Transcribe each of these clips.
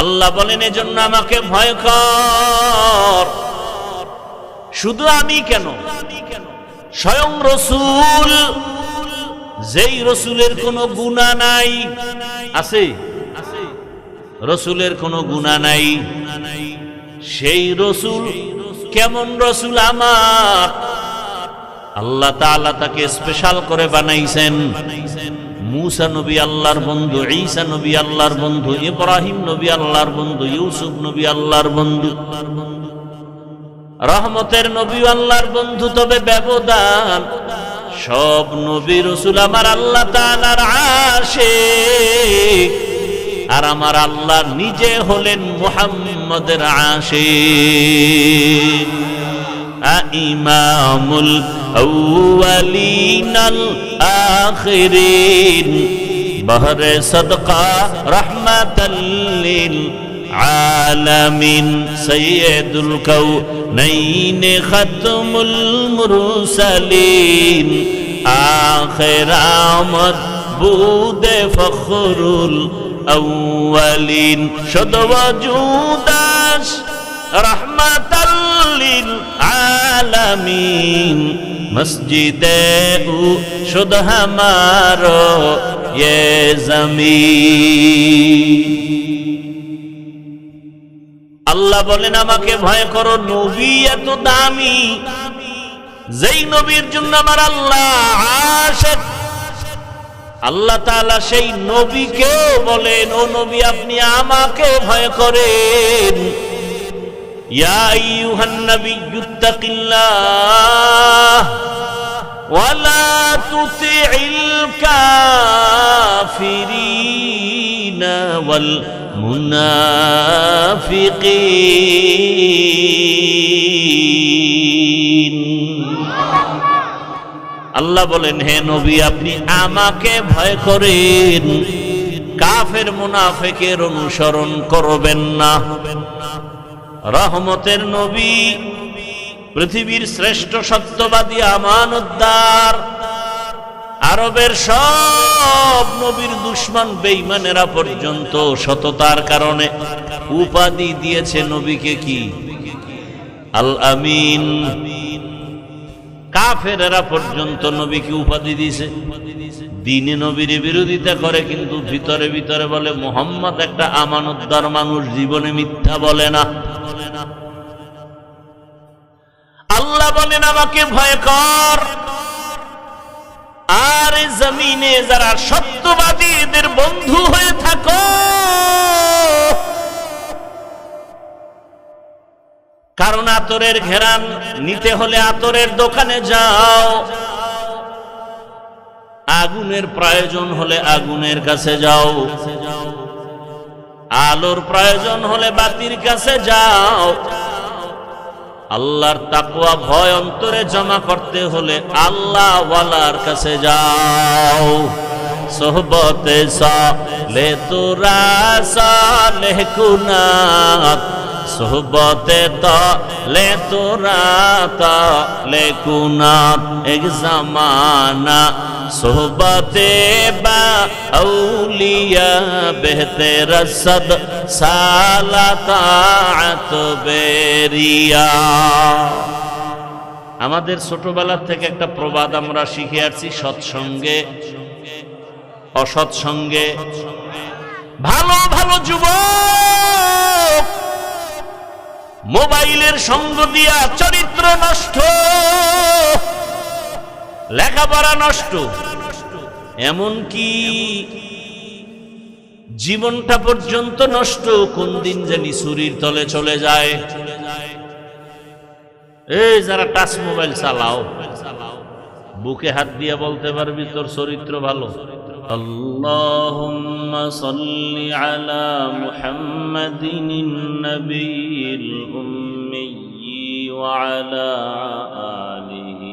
আল্লাহ বলেন এজন্য আমাকে ভয় কর। শুধু আমি কেন, স্বয়ং রসূল, যেই রসূলের কোনো গুনাহ নাই, আছে রসূলের কোনো গুনাহ নাই, সেই রসূল কেমন রসূল আমার, আল্লাহ তাআলা তাকে স্পেশাল করে বানাইছেন। মূসা নবী আল্লাহর বন্ধু, ঈসা নবী আল্লাহর বন্ধু, ইব্রাহিম নবী আল্লাহর বন্ধু, ইউসুফ নবী আল্লাহর বন্ধু, রহমতের নবী আল্লাহর বন্ধু। তবে ব্যবধান, সব নবী রাসূল আমার আল্লাহ তাআলার আশিক, আর আমার আল্লাহ নিজে হলেন মুহাম্মদের আশিক। ইমামুল আউয়ালিনাল আখিরিন, বহরে সদকা রাহমাতাল লিল আলামিন, সাইয়্যিদুল কাউনাইন খাতমুল মুরসালিন, আখির আমদ বুদে ফখরুল আউয়ালিন, শুধু ওজুদাস রহমাতাল লিল আলামিন, মসজিদে ও শুধু হামারো ইয়ে জমিন। আল্লাহ বলেন আমাকে ভয় করো। নবী এত দামি, যেই নবীর জন্য আমার আল্লাহ আশিক, আল্লাহ তাআলা সেই নবীকেও বলেন ও নবী আপনি আমাকে ভয় করেন। ইয়া আইয়ুহান নাবিয়্যুত্তাকিল্লাহ ওয়া লা তুতি'ইল কাফিরিনা ওয়াল মুনাফিকিন। আল্লাহ বলেন হে নবী আপনি আমাকে ভয় করেন, কাফের মুনাফিকের অনুসরণ করবেন না। রহমতের নবী, পৃথিবীর শ্রেষ্ঠ সত্যবাদী আমানতদার, আরবের সব নবীর দুশমন বেঈমানেরা পর্যন্ত সততার কারণে উপাধি দিয়েছে নবীকে কি? আল আমিন। কাফেরেরা পর্যন্ত নবীকে উপাধি দিয়েছে। দিনে নবীর বিরোধিতা করে কিন্তু ভিতরে ভিতরে বলে মুহাম্মদ একটা আমানতদার মানুষ, জীবনে মিথ্যা বলে না। আল্লাহ বলেন আমাকে ভয় কর, আর জমিনে যারা সত্যবাদীদের বন্ধু হয়ে থাকো, কারণ আতরের ঘেরান নিতে হলে আতরের দোকানে যাও, আগুনের প্রয়োজন হলে আগুনের কাছে যাও, আলোর প্রয়োজন হলে বাতির কাছে যাও, আল্লাহর তাকওয়া ভয় অন্তরে জমা করতে হলে আল্লাহ ওয়ালার কাছে যাও। সোহবতে সালে তোরা সালেহ কুনাত, সোহবতে তালে তোরা তালে কুনাত, এক জামানা সোহবতে বা আউলিয়া বেহতে রসদ সালাতাত বেরিয়া। আমাদের ছোটবেলা থেকে একটা প্রবাদ আমরা শিখে আসছি, সৎসঙ্গে অসৎসঙ্গে। ভালো ভালো যুবক মোবাইলের সঙ্গ দিয়া চরিত্র নষ্ট, লেখাপড়া নষ্ট, এমনকি জীবনটা পর্যন্ত নষ্ট। কোন দিন জানি ছুরির তলে চলে যায়। এই যারা টাচ মোবাইল চালাও, বুকে হাত দিয়ে বলতে পারবি তোর চরিত্র ভালো? আল্লাহুম্মা সাল্লি আলা মুহাম্মাদিন নবিয়্যিল উম্মি ওয়া আলা আলিহি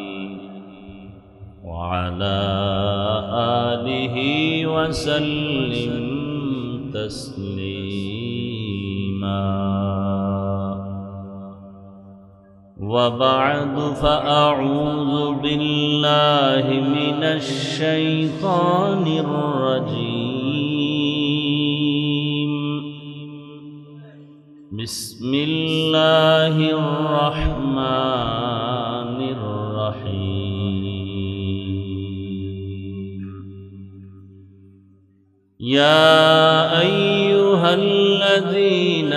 وعلى آله وسلم تسليما وبعد فأعوذ بالله من الشيطان الرجيم بسم الله الرحمن الرحيم يا أيها الذين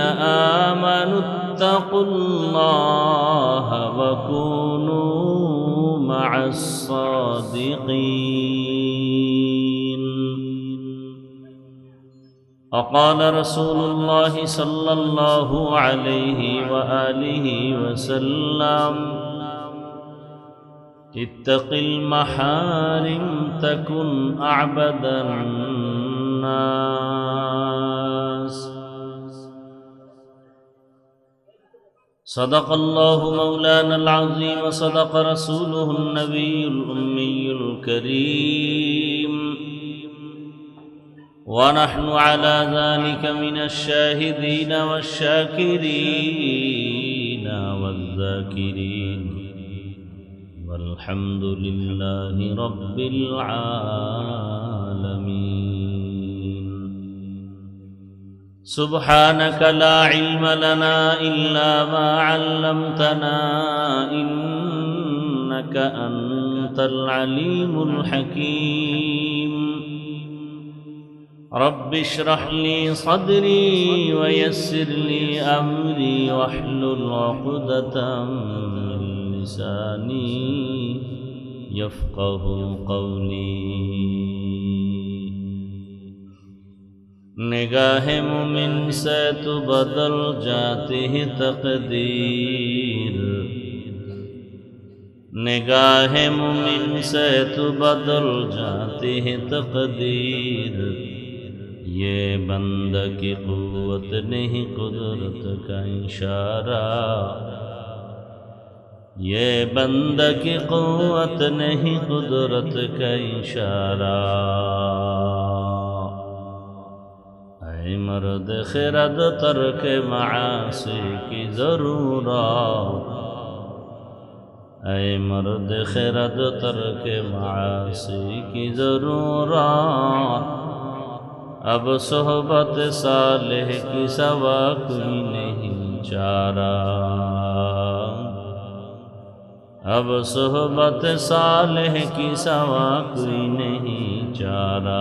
آمنوا اتقوا الله وكونوا مع الصادقين وقال رسول الله صلى الله عليه وآله وسلم اتق المحارم تكن أعبد الناس صدق الله مولانا العظيم وصدق رسوله النبي الأمي الكريم ونحن على ذلك من الشاهدين والشاكرين والذاكرين والحمد لله رب العالمين سبحانك لا علم لنا إلا ما علمتنا إنك أنت العليم الحكيم رب اشرح لي صدري ويسر لي أمري واحلل عقدة من لساني يفقه قولي निगाह मुमिन से तो बदल जाती है तकदीर निगाह मुमिन से तो बदल जाती है तकदीर ये बंदा की कुव्वत नहीं कुदरत का इशारा ये बंदा की कुव्वत नहीं कुदरत का इशारा ऐ मर्द खिरद तर्क मासी की ज़रूरत ऐ मर्द खिरद तर्क मासी की ज़रूरत अब सोहबत सालेह की सवा कोई नहीं चारा अब सोहबत सालेह की सवा कोई नहीं चारा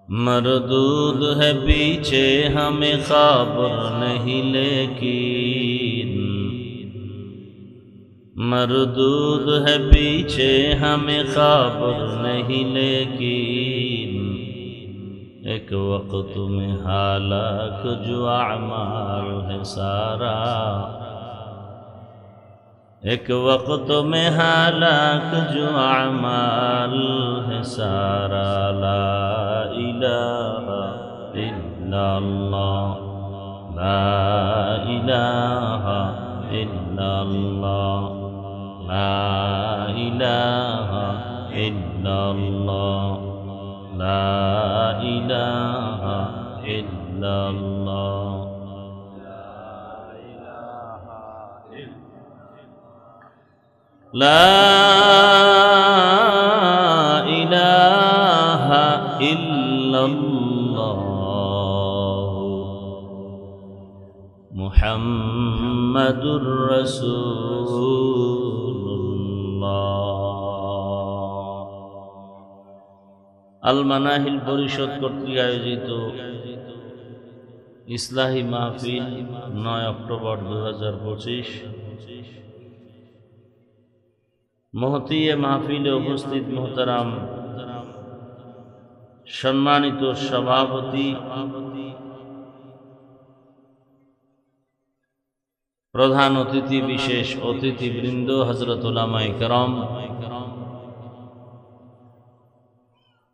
मरदूद है पीछे हमें खबर नहीं लेकिन मरदूद है पीछे हमें खबर नहीं लेकिन एक वक्त में हालाक जो अमाल है सारा एक वक्त में हालाक जो अमाल है सारा ला इलाहा इल्लल्लाह ला इलाहा इल्लल्लाह ला इलाहा इल्लल्लाह ला इलाहा इल्लल्लाह ला इलाहा इल्लल्लाह मुहम्मदुर रसूलुल्लाह আল মানাহিল পরিষদ কর্তৃক আয়োজিত ইসলাহি মাহফিল 9 অক্টোবর 2025 মহতিয়ে মাহফিলে উপস্থিত মোহতারাম সম্মানিত সভাপতি প্রধান অতিথি বিশেষ অতিথিবৃন্দ হযরত উলামায়ে কেরাম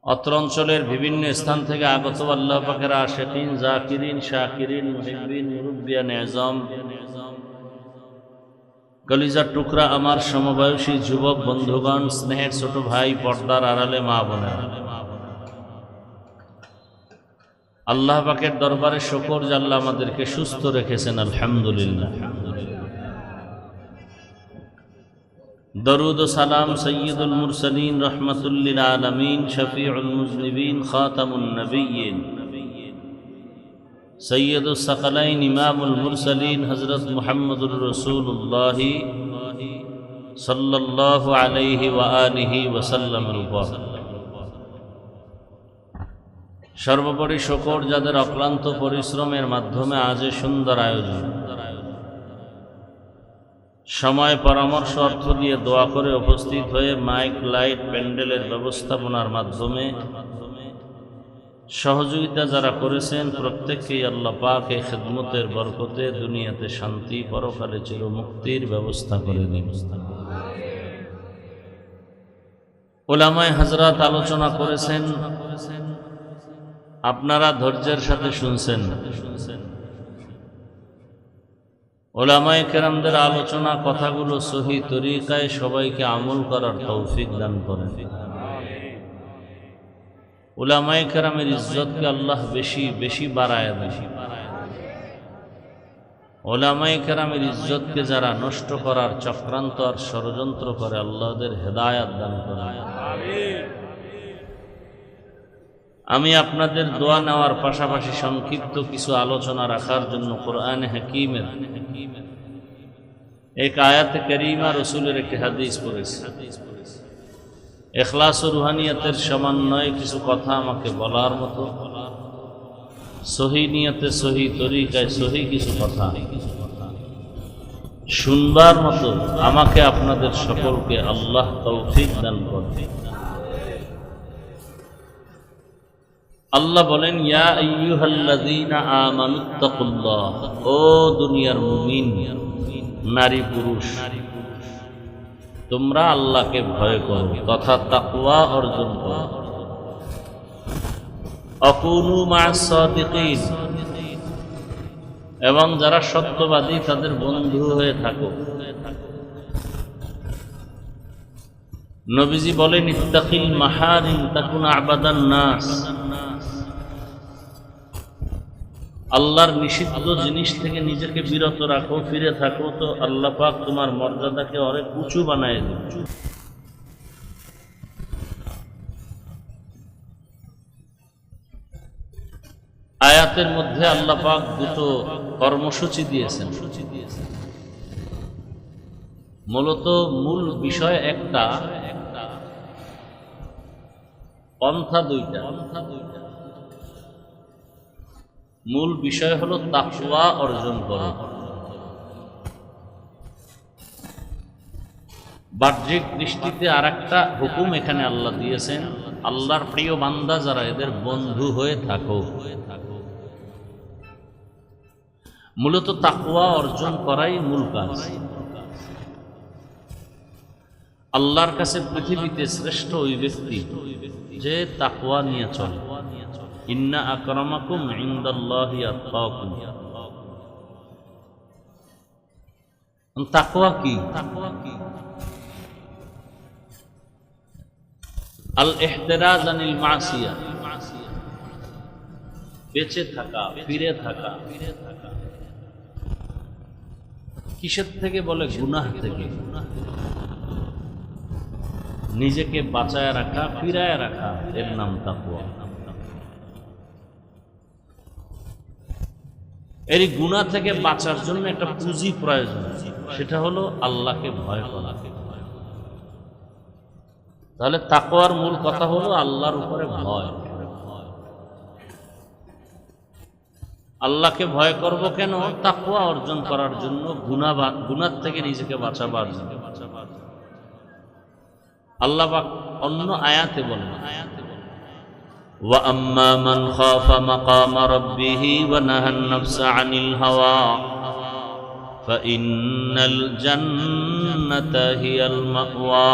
অত্র অঞ্চলের বিভিন্ন স্থান থেকে আগত আল্লাহ পাকের আশিকিন জাকিরিন শাকিরিন মুহিব্বিন মুরব্বিয়ান আযম কলিজার টুকরা আমার সমবয়সী যুবক বন্ধুগণ স্নেহের ছোট ভাই পর্দার আড়ালে মা বোনেরা আল্লাহ পাকের দরবারে শুকর যে আল্লাহ আমাদেরকে সুস্থ রেখেছেন আলহামদুলিল্লাহ দরুদ ও সালাম সৈয়দুল মুরসালিন রহমাতুল লিল আলামিন শফিউল মুজনিবিন খাতামুন নবিয়্যিন সৈয়দুস সাকালাইন ইমামুল মুরসালিন হযরত মুহাম্মদুর রাসূলুল্লাহ সাল্লাল্লাহু আলাইহি ওয়া আলিহি ওয়াসাল্লামের উপর সর্বোপরি শুকর যাদের অক্লান্ত পরিশ্রমের মাধ্যমে আজ সুন্দর আয়োজন, সময় পরামর্শ অর্থ দিয়ে দোয়া করে উপস্থিত হয়ে মাইক লাইট প্যান্ডেলের ব্যবস্থাপনার মাধ্যমে সহযোগিতা যারা করেছেন প্রত্যেককেই আল্লাহ পাক এই খিদমতের বরকতে দুনিয়াতে শান্তি, পরকালে চিরমুক্তির ব্যবস্থা করে দিন। উলামায়ে হযরত আলোচনা করেছেন, আপনারা ধৈর্যের সাথে শুনছেন। উলামায়ে কেরামদের আলোচনা কথাগুলো সহি তরিকায় সবাইকে আমল করার তৌফিক দান করেন। উলামায়ে কেরামের ইজ্জতকে আল্লাহ বেশি বেশি বাড়ায় দেন। উলামায়ে কেরামের ইজ্জতকে যারা নষ্ট করার চক্রান্ত আর ষড়যন্ত্র করে আল্লাহ ওদের হেদায়েত দান করেন। আমি আপনাদের দোয়া নেওয়ার পাশাপাশি সংক্ষিপ্ত কিছু আলোচনা রাখার জন্য কোরআনে হাকীমের এক আয়াতে কারীমা, রাসূলের একটি হাদিস পড়েছি। ইখলাস ও রুহানিয়াতের সমন্বয়ে কিছু কথা আমাকে বলার মতো, সহি নিয়তে সহি তরিকায় সহি কিছু কথা শুনবার মতো আমাকে আপনাদের সকলকে আল্লাহ তৌফিক দান করবে। আল্লাহ বলেন, ইয়া আইয়ুহাল্লাযীনা আমানুত্তাকুল্লাহ, ও দুনিয়ার মুমিন নারী পুরুষ, তোমরা আল্লাহকে ভয় করো তথা তাকওয়া অর্জন করো। আকুনু মা'আস সাদিকিন, এবং যারা সত্যবাদী তাদের বন্ধু হয়ে থাকো। নবীজি বলেন, ইত্তাকিল মাহারিম তাকুন আবাদান নাস, আল্লাহর নিষিদ্ধ জিনিস থেকে নিজেকে বিরত রাখো, ফিরে থাকো, তো আল্লাহ পাক তোমার মর্যাদাকে অনেক উঁচু বানায় দেবে। আয়াতের মধ্যে আল্লাহ পাক দুটো কর্মসূচি দিয়েছেন। মূলত মূল বিষয় একটা, পন্থা দুইটা। মূল বিষয় হলো তাকওয়া অর্জন করো। বাহ্যিক দৃষ্টিতে আর একটা হুকুম এখানে আল্লাহ দিয়েছেন, আল্লাহর প্রিয় বান্দা যারা এদের বন্ধু হয়ে থাকো। মূলত তাকওয়া অর্জন করাই মূল কাজ। আল্লাহর কাছে পৃথিবীতে শ্রেষ্ঠ ওই ব্যক্তি যে তাকওয়া নিয়ে চলে। ইন্না আকরামাকুম ইনদাল্লাহি আতকাকুম। তাকওয়া কি? আল ইহতিরাজ আনিল মাসিয়া, বেঁচে থাকা, ফিরে থাকা। কিসের থেকে বলে? গুনাহ থেকে। নিজেকে বাঁচায় রাখা, ফিরায় রাখা, এর নাম তাকওয়া। এই গুনাহ থেকে বাঁচার জন্য একটা পুঁজি প্রয়োজন, সেটা হলো আল্লাহকে ভয় করা। তাহলে তাকওয়ার মূল কথা হলো আল্লাহর উপরে ভয়। আল্লাহকে ভয় করব কেন? তাকওয়া অর্জন করার জন্য, গুনাহ থেকে নিজেকে বাঁচাবার জন্য। আল্লাহ পাক অন্য আয়াতে বলেন, ওয়া আম্মা মান খাফা মাকামা রাব্বিহি ওয়া নাহান নাফসা আনিল হাওয়া ফাইন্নাল জান্নাতা হিয়াল মাওয়া।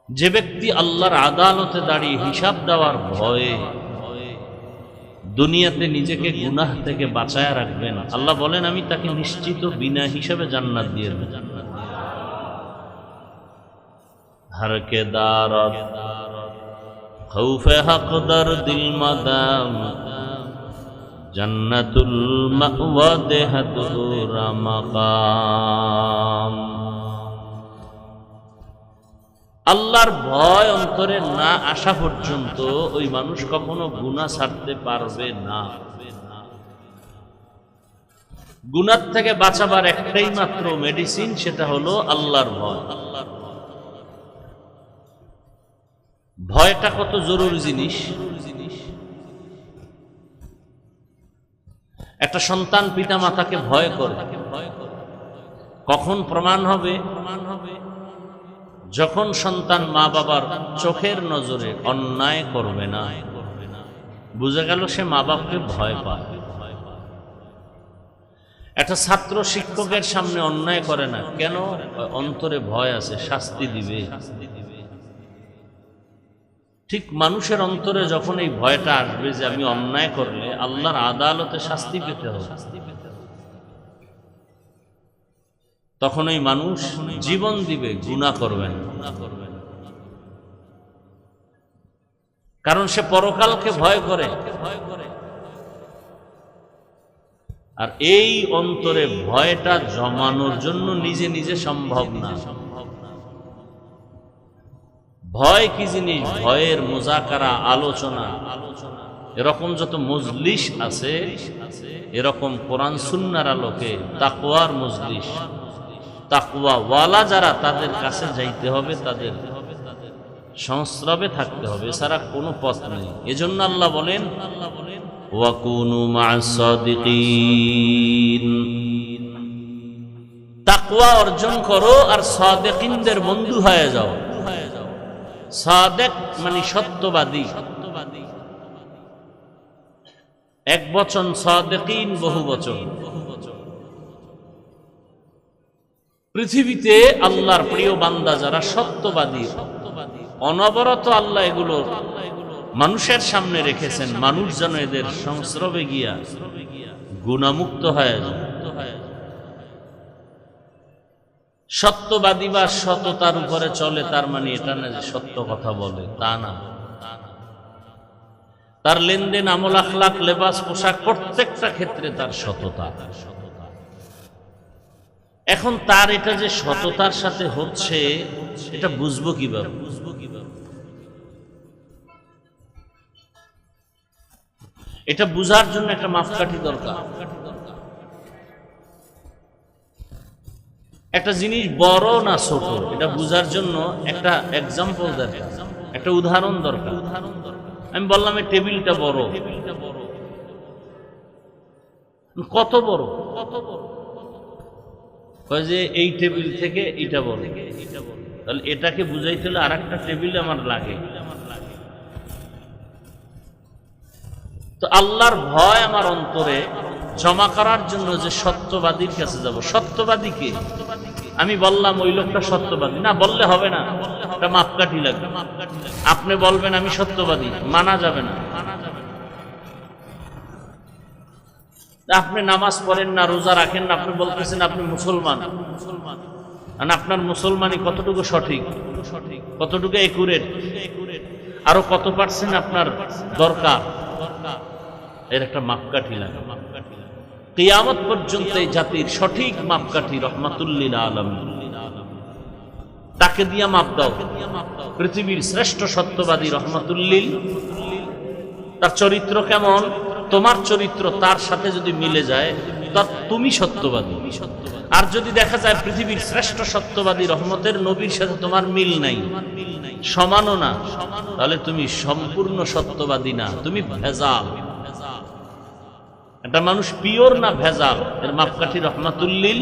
যে ব্যক্তি আল্লাহর আদালতে দাঁড়িয়ে হিসাব দেওয়ার ভয়ে দুনিয়াতে নিজেকে গুনাহ থেকে বাঁচায় রাখবেন, আল্লাহ বলেন আমি তাকে নিশ্চিত বিনা হিসাবে জান্নাত দিয়ে দেব। हर के दारत खौफे हक दर दिल मदाम जन्नतुल मअवा देहतुरा मकाम। আল্লাহর ভয় অন্তরে না আসা পর্যন্ত ওই মানুষ কখনো গুনাহ ছাড়তে পারবে না। গুনাহ থেকে বাঁচাবার একটাই মাত্র মেডিসিন, সেটা হলো আল্লাহর ভয়। ভয়টা কত জরুরি জিনিস। একটা সন্তান পিতা মাতাকে ভয় করে, কখন প্রমাণ হবে? যখন সন্তান মা বাবার চোখের নজরে অন্যায় করবে না, বুঝা গেল সে মা বাপকে ভয় পায়। একটা ছাত্র শিক্ষকের সামনে অন্যায় করে না কেন? অন্তরে ভয় আছে, শাস্তি দিবে। ঠিক মানুষের অন্তরে যখন এই ভয়টা আসবে যে আমি অন্যায় করলে আল্লাহর আদালতে শাস্তি পেতে হবে, তখন ওই মানুষ জীবন দিবে, গুনাহ করবেন। কারণ সে পরকালকে ভয় করে। আর এই অন্তরে ভয়টা জমানোর জন্য নিজে নিজে সম্ভব না। ভয় কি জিনিস? ভয়ের মুজাকারা, আলোচনা, এরকম যত মজলিস আছে, এরকম কোরআন সুন্নাহর আলোকে তাকওয়ার মজলিস, তাকওয়া ওয়ালা যারা, তাদের কাছে যাইতে হবে, তাদের সংস্রবে থাকতে হবে, এছাড়া কোনো পথ নেই। এজন্য আল্লাহ বলেন ওয়াকুনু মা'আস সাদিকিন, তাকওয়া অর্জন করো আর সাদিকিনদের বন্ধু হয়ে যাও। সাদেক মানে সত্যবাদী, এক বচন, সাদেকিন বহু বচন। পৃথিবীতে আল্লাহর প্রিয় বান্দা যারা সত্যবাদী, অনবরত আল্লাহ এগুলো মানুষের সামনে রেখেছেন, মানুষ যেন এদের সংস্রবে গিয়া গুনাহমুক্ত হয়ে যায়। সত্যবাদী বা সততার উপরে চলে, তার মানে এটা না যে সত্য কথা বলে, তা না। তার লেনদেন, আমল, আখলাক, লেবাস, পোশাক, প্রত্যেকটা ক্ষেত্রে তার সততা। এখন তার এটা যে সততার সাথে হচ্ছে, এটা বুঝবো কিভাবে? এটা বুঝার জন্য একটা মাপকাঠি দরকার। একটা জিনিস বড় না ছোট, এটা বুঝার জন্য একটা এক্সাম্পল দরকার, একটা উদাহরণ দরকার। আমি বললাম এই টেবিলটা বড়, কত বড়? যে এই টেবিল থেকে এটা বড়, তাহলে এটাকে বুঝাইতে হলে আর একটা টেবিল আমার লাগে। তো আল্লাহর ভয় আমার অন্তরে জমা করার জন্য যে সত্যবাদীর কাছে যাব, সত্যবাদীকে আমি বললাম ওই লোকটা সত্যবাদী না, বললে হবে না, একটা মাপকাঠি লাগবে। আপনি বলবেন আমি সত্যবাদী, মানা যাবে না। আপনি নামাজ পড়েন না, রোজা রাখেন না, আপনি বলতেছেন আপনি মুসলমান, আর আপনার মুসলমানি কতটুকু সঠিক, কতটুকু একুরেট, আরো কত পার্সেন্ট আপনার দরকার, এর একটা মাপকাঠি লাগে। কিয়ামত পর্যন্ত এই জাতির সঠিক মাপকাঠি রহমাতুল লিল আলামিন, তাকে দিয়া মাপ দাও। পৃথিবীর শ্রেষ্ঠ সত্যবাদী রহমাতুল লিল, তার চরিত্র কেমন? তোমার চরিত্র তার সাথে যদি মিলে যায় তা তুমি সত্যবাদী। আর যদি দেখা যায় পৃথিবীর শ্রেষ্ঠ সত্যবাদী রহমতের নবীর সাথে তোমার মিল নাই, সমানও না, তাহলে তুমি সম্পূর্ণ সত্যবাদী না, তুমি ভেজাল। একটা মানুষ পিওর না ভেজাল, এর মাপকাঠি রহমাতুল লিল।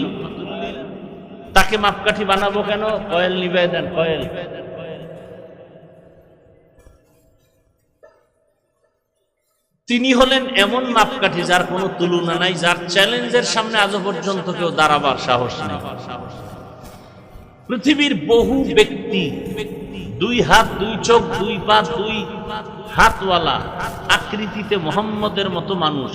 তাকে মাপকাঠি বানাবো কেন? কয়েল নিবাই দেন, কয়েল। তিনি হলেন এমন মাপকাঠি যার কোনো তুলনা নাই, যার চ্যালেঞ্জের সামনে আজও পর্যন্ত কেউ দাঁড়াবার সাহস নেই। পৃথিবীর বহু ব্যক্তি দুই হাত, দুই চোখ, দুই পা, দুই হাতওয়ালা, আকৃতিতে মুহাম্মদের মতো মানুষ,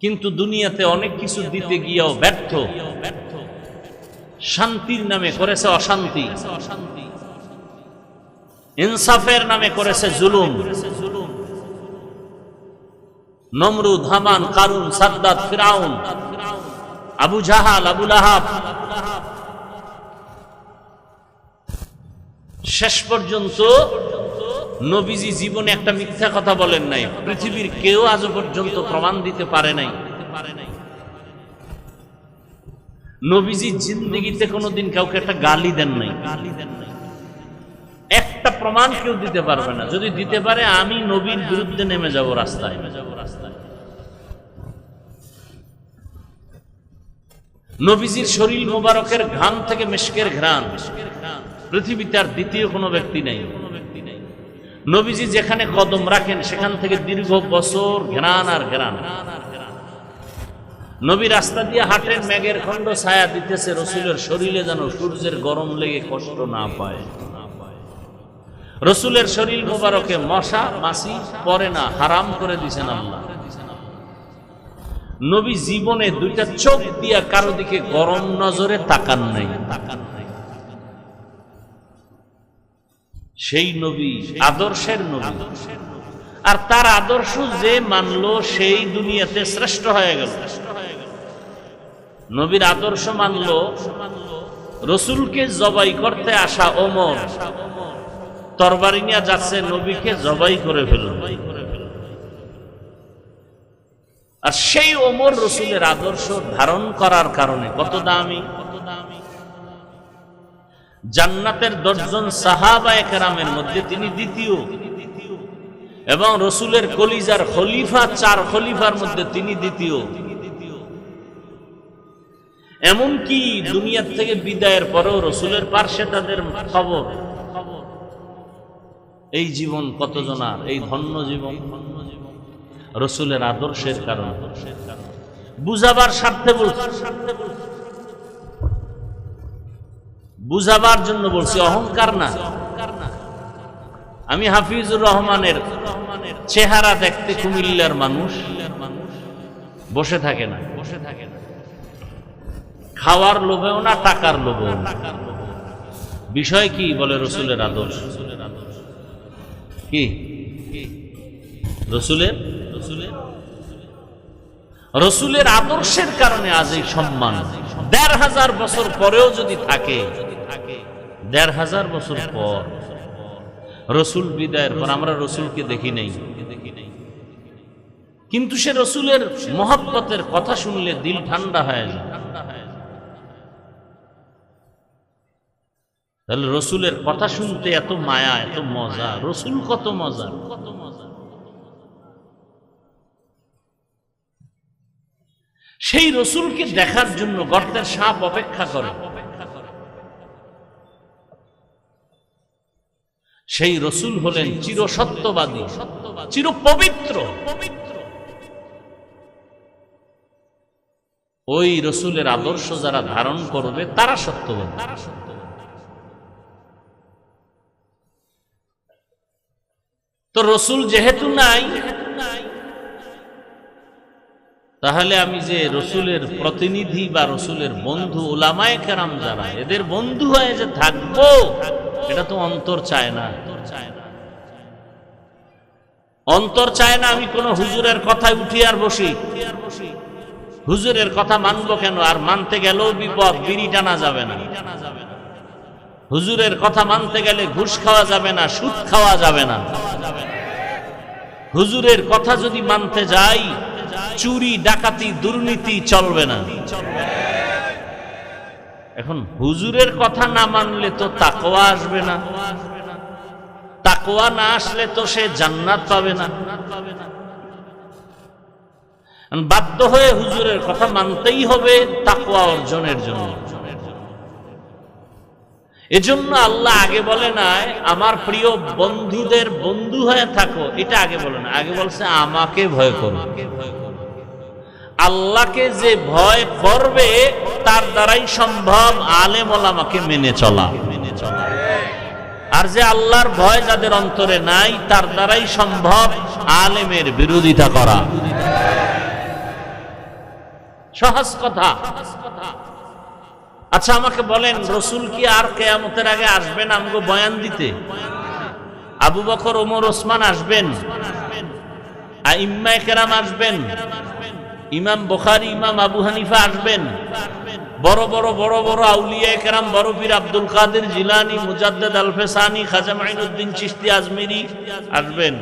কিন্তু দুনিয়াতে অনেক কিছু দিতে গিয়েও ব্যর্থ। শান্তির নামে করেছে অশান্তি, ইনসাফের নামে করেছে জুলুম। নমরুদ, হামান, কারুন, সাদ্দাত, ফিরাউন, আবু জাহাল, আবু লাহাব, শেষ পর্যন্ত নবীজি জীবনে একটা মিথ্যা কথা বলেন নাই, পৃথিবীর কেউ আজও পর্যন্ত প্রমাণ দিতে পারে নাই। নবীজি জিন্দেগিতে কোনোদিন কাউকে একটা গালি দেন নাই, একটা প্রমাণ কেউ দিতে পারবে না। যদি দিতে পারে আমি নবীর বিরুদ্ধে নেমে যাব রাস্তায়। নবীজির শরীর মোবারকের ঘাম থেকে মিশকের ঘ্রাণ পৃথিবীতে আর দ্বিতীয় কোনো ব্যক্তি নাই। নবীজি যেখানে কদম রাখেন সেখান থেকে দীর্ঘ বছর ঘ্রাণ আর ঘ্রাণ। নবী রাস্তা দিয়ে হাঁটেন, মেঘের খণ্ড ছায়া দিতেছে রসুলের শরীরে যেন সূর্যের গরম লেগে কষ্ট না পায়। রসুলের শরীর মোবারকে মশা মাছি পড়ে না, হারাম করে দিয়েছেন আল্লাহ। নবী জীবনে দুইটা চোখ দিয়া কারো দিকে গরম নজরে তাকান নাই। সেই নবী আদর্শের নবী, আর তার আদর্শ যে মানলো সেই দুনিয়াতে শ্রেষ্ঠ হয়ে গেল। নবীর আদর্শ মানলো, রসুলকে জবাই করতে আসা ওমর তরবারি নিয়ে যাচ্ছে, নবীকে জবাই করে ফেলল। আর সেই ওমর রসুলের আদর্শ ধারণ করার কারণে কত দামি। জান্নাতের 10 জন সাহাবায়ে কেরামের মধ্যে তিনি দ্বিতীয়, এবং রসুলের কলিজার খলিফা 4 খলিফার মধ্যে তিনি দ্বিতীয়। এমনকি দুনিয়ার থেকে বিদায়ের পরেও রসুলের পার্শ্বে তাদের খবর। এই জীবন কতজনার, এই ধন্য জীবন রসুলের আদর্শের কারণে। বুঝাবার স্বার্থে বলছি, বুঝাবার জন্য বলছি, অহংকার না। আমি হাফিজুর রহমানের চেহারা দেখতে কুমিল্লার মানুষ বসে থাকে না, খাওয়ার লোভেও না, টাকার লোভেও না। বিষয় কি বলে? রসুলের আদর্শ। কি রসুলের আদর্শের কারণে আজ এই সম্মান। ১৫০০ বছর পরেও যদি থাকে, ১৫০০ বছর পর রসুল বিদায়ের পর আমরা রসুলকে দেখি নাই, কিন্তু সে রসুলের মহব্বতের কথা শুনলে দিল ঠান্ডা হয়ে যায়। তাহলে রসুলের কথা শুনতে এত মায়া, এত মজা। রসুল কত মজা। সেই রসুলকে দেখার জন্য গর্তের সাপ অপেক্ষা করে। সেই রসুল হলেন চিরসত্যবাদী, চিরপবিত্র। ওই রসুলের আদর্শ যারা ধারণ করবে তারা সত্যবাদী। তো রসুল যেহেতু নাই, তাহলে আমি যে রসুলের প্রতিনিধি বা রসুলের বন্ধু উলামায়ে কেরাম যারা, এদের বন্ধু হয়ে যে থাকবো, এটা তো অন্তর চায় না। অন্তর চায় না আমি কোন হুজুরের কথায় উঠি আর বসি। হুজুরের কথা মানবো কেন? আর মানতে গেলেও বিপদ, বিড়ি টানা যাবে না। হুজুরের কথা মানতে গেলে ঘুষ খাওয়া যাবে না, সুদ খাওয়া যাবে না। হুজুরের কথা যদি মানতে যাই, চুরি ডাকাতি দুর্নীতি চলবে না। এখন হুজুরের কথা না মানলে তো তাকওয়া আসবে না, তাকওয়া না আসলে তো সে জান্নাত পাবে না। বাধ্য হয়ে হুজুরের কথা মানতেই হবে তাকওয়া অর্জনের জন্য। এজন্য আল্লাহ আগে বলে নাই আমার প্রিয় বন্ধুদের বন্ধু হয়ে থাকো, এটা আগে বলে না। আগে বলছে আমাকে ভয় করো। আল্লাহকে যে ভয় করবে তার দ্বারাই সম্ভব আলেম ওলামাকে মেনে চলা। আর যে আল্লাহর ভয় যাদের অন্তরে নাই, তার দ্বারাই সম্ভব আলেমের বিরোধিতা করা। সহজ কথা। আচ্ছা আমাকে বলেন, রসুল কি আর কিয়ামতের আগে আসবেন আমগো বয়ান দিতে? আবু বকর, ওমর, ওসমান আসবেন, আইম্মায়ে কেরাম আসবেন, ইমাম বুখারী, ইমাম আবু হানিফা আসবেন, বড় বড় আউলিয়া কেরাম, বড় পীর আব্দুল কাদের জিলানী, মুজাদ্দেদ আল ফেসানি, খাজা মাইনুদ্দিন চিশতি আজমিরি আসবেন।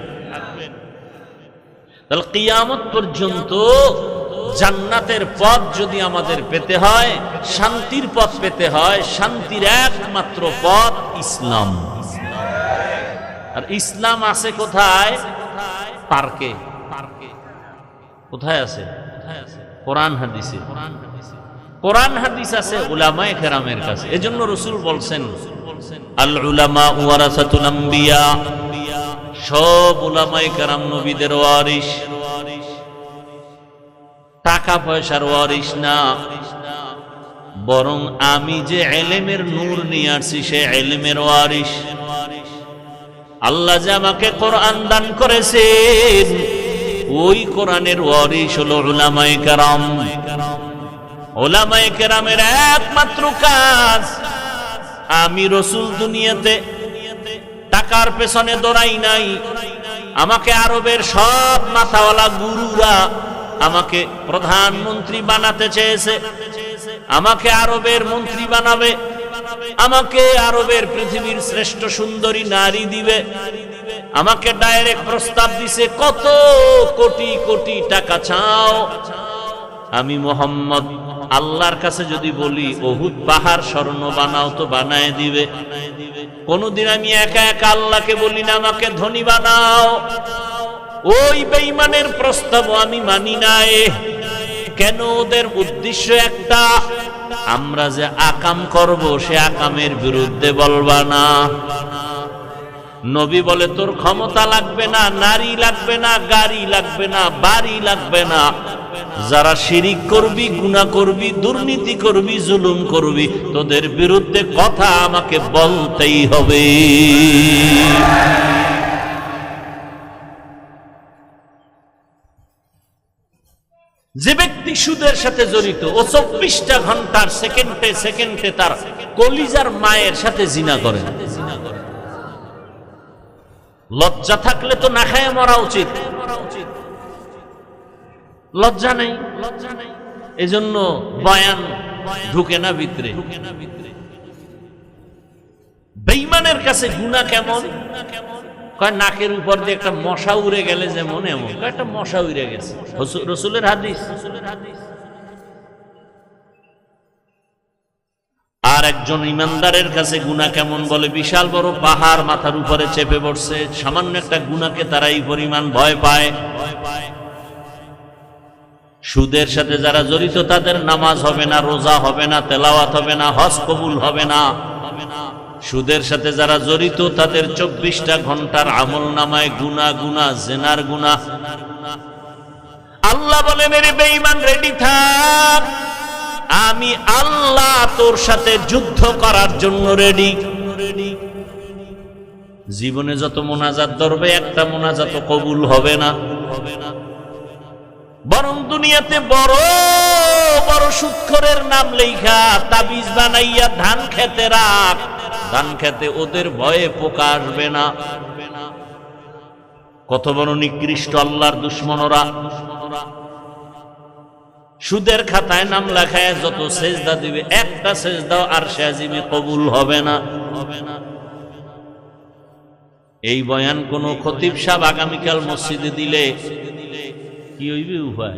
তাহলে কিয়ামত পর্যন্ত জান্নাতের পথ যদি আমাদের পেতে হয়, শান্তির পথ পেতে হয়, শান্তির একমাত্র পথ ইসলাম। আর ইসলাম আছে কোথায়? পার্কে। কোথায় আছে? কোরআন হাদিসে। কোরআন হাদিস আছে উলামায়ে কেরামের কাছে। এজন্য রাসূল বলছেন, আল উলামা ওয়ারাসাতুল আম্বিয়া, সব উলামায়ে কেরাম নবীদের ওয়ারিস, টাকা পয়সার ওয়ারিস না, বরং আমি যে ইলমের নূর নিয়ে আসছি সে ইলমের ওয়ারিস। আল্লাহ যে আমাকে কোরআন দান করেছেন, ওই কোরআনের ওয়ারিস হলো উলামায়ে কেরাম। উলামায়ে কেরামের একমাত্র কাজ, আমি রাসূল দুনিয়াতে টাকার পেছনে দৌড়াই নাই। আমাকে আরবের সব মাথাওয়ালা গুরুরা আমাকে প্রধানমন্ত্রী বানাতে চেয়েছে, আমাকে আরবের মন্ত্রী বানাবে, আমাকে আরবের পৃথিবীর শ্রেষ্ঠ সুন্দরী নারী দিবে, আমাকে ডাইরেক্ট প্রস্তাব দিছে, কত কোটি কোটি টাকা চাও। আমি মুহাম্মদ আল্লাহর কাছে যদি বলি উহুদ পাহাড় স্বর্ণ বানাও, তো বানায় দিবে। কোনদিন আমি একা একা আল্লাহকে বলি না আমাকে ধনী বানাও। ওই বেঈমানের প্রস্তাব আমি মানি নাই। কেন? ওদের উদ্দেশ্য একটা, আমরা যে আকাম করব সে আকামের বিরুদ্ধে বলবা না। নবী বলে, তোর ক্ষমতা লাগবে না, নারী লাগবে না, গাড়ি লাগবে না, বাড়ি লাগবে না, যারা শিরিক করবি, গুনাহ করবি, দুর্নীতি করবি, জুলুম করবি, তোদের বিরুদ্ধে কথা আমাকে বলতেই হবে। যে ব্যক্তি সুদের সাথে জড়িত, ও 24টা ঘন্টার সেকেন্ডে সেকেন্ডে তার কলিজার মায়ের সাথে জিনা করে। লজ্জা থাকলে তো না খায় মরা উচিত, লজ্জা নেই। এজন্য বয়ান ঢুকে না ভিতরে। বেঈমানের কাছে গুনাহ কেমন? কয় নাকের উপর দিয়ে একটা মশা উড়ে গেলে যেমন, এমন একটা মশা উড়ে গেছে। রাসূলের হাদিস। আর একজন ইমানদারের কাছে গুনাহ কেমন? বলে বিশাল বড় পাহাড় মাথার উপরে চেপে পড়ছে, সামান্য একটা গুনাহকে তারা এই পরিমাণ ভয় পায়। সুদের সাথে যারা জড়িত তাদের নামাজ হবে না, রোজা হবে না, তেলাওয়াত হবে না, হজ কবুল হবে না। সুদের সাথে যারা জড়িত তাদের 24টা ঘন্টার আমল নামায় গুনাহ, গুনাহ, জিনার গুনাহ। আল্লাহ বলেন, এর বেঈমান রেডি থাক, আমি আল্লাহ তোর সাথে যুদ্ধ করার জন্য রেডি। জীবনে যত মোনাজাত ধরবে, একটা মোনাজাত কবুল হবে না, বরং দুনিয়াতে বড় বড় সুদখোরের নাম লেখা তাবিজ বানাইয়া ধান খেতে রাখ। ধান খেতে ওদের ভয়ে পোকা আসবে না। কত বড় নিকৃষ্ট আল্লাহর দুশমনরা। সুদের খাতায় নাম লেখায় যত সেজদা দিবে, একটা সেজদাও আরশে আজিমে কবুল হবে না। এই বয়ান কোন খতিব সাহেব আগামীকাল মসজিদে দিলে কি হইবে? উপায়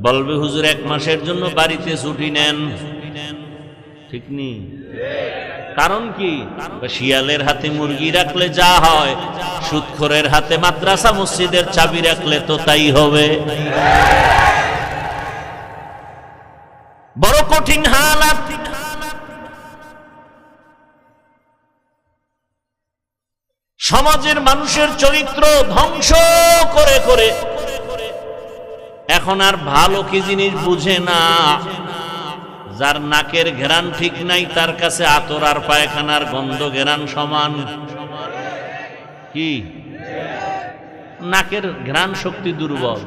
বলবে, হুজুর 1 মাসের জন্য বাড়িতে ছুটি নেন। ঠিক নেই? কারণ কি? শিয়ালের হাতে মুরগি রাখলে যা হয়, সুদখোরের হাতে মাদ্রাসা মসজিদের চাবি রাখলে তো তাই হবে। বড় কঠিন হালাত। সমাজের মানুষের চরিত্র ধ্বংস করে করে এখন আর ভালো কি জিনিস বুঝে না। যার নাকের ঘেরান ঠিক নাই তার কাছে আতর আর পায়খানার গন্ধ ঘেরান সমান। কি? নাকের ঘ্রাণ শক্তি দুর্বল।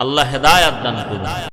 আল্লাহ হেদায়েত দান করুন।